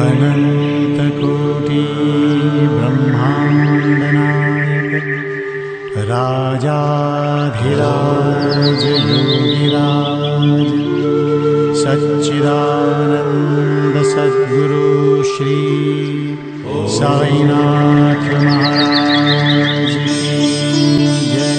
अनन्तकोटि ब्रह्माण्डनायक राजाधिराज योगिराज सच्चिदानंद सद्गुरु श्री साईनाथ महाराज की जय।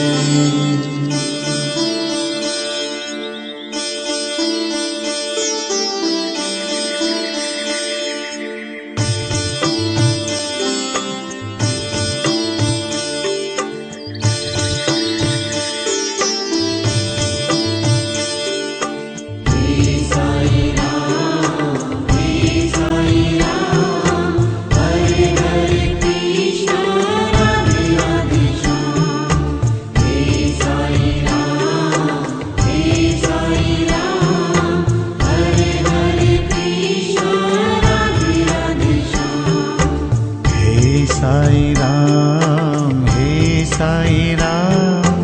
साई राम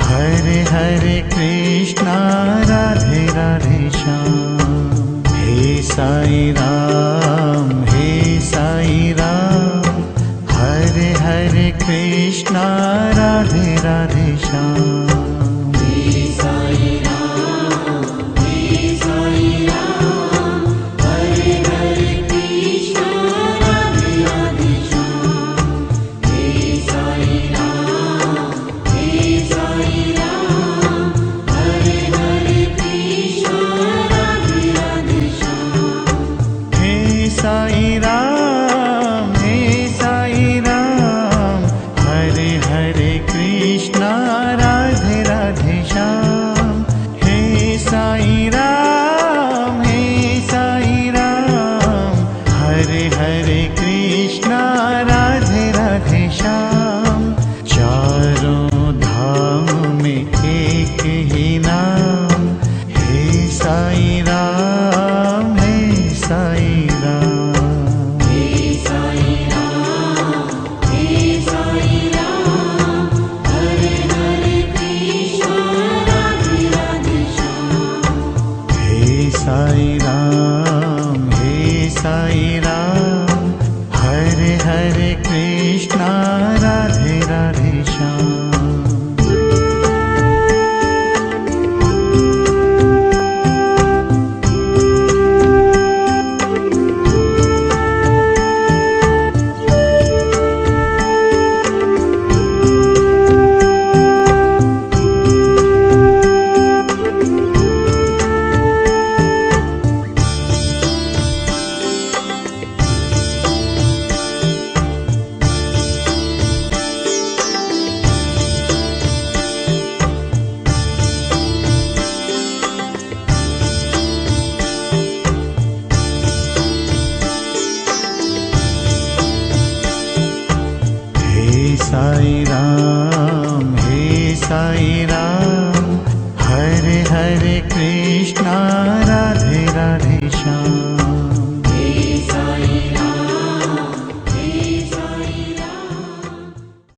हरे हरे कृष्णा राधे राधे श्याम। हे साई राम हरे हरे कृष्णा राधे राधे श्याम। हे साई राम हरे हरे कृष्णा राधे राधे श्याम। साई राम हरे हरे कृष्णा राधे राधे श्याम। हे साई राम हरे हरे कृष्णा राधे राधे श्याम। चारों धाम में एक ही नाम, हे साई राम साई राम। साई राम हरे हरे कृष्णा राधे राधे श्याम। साई राम हरे हरे कृष्णा राधे राधे श्याम।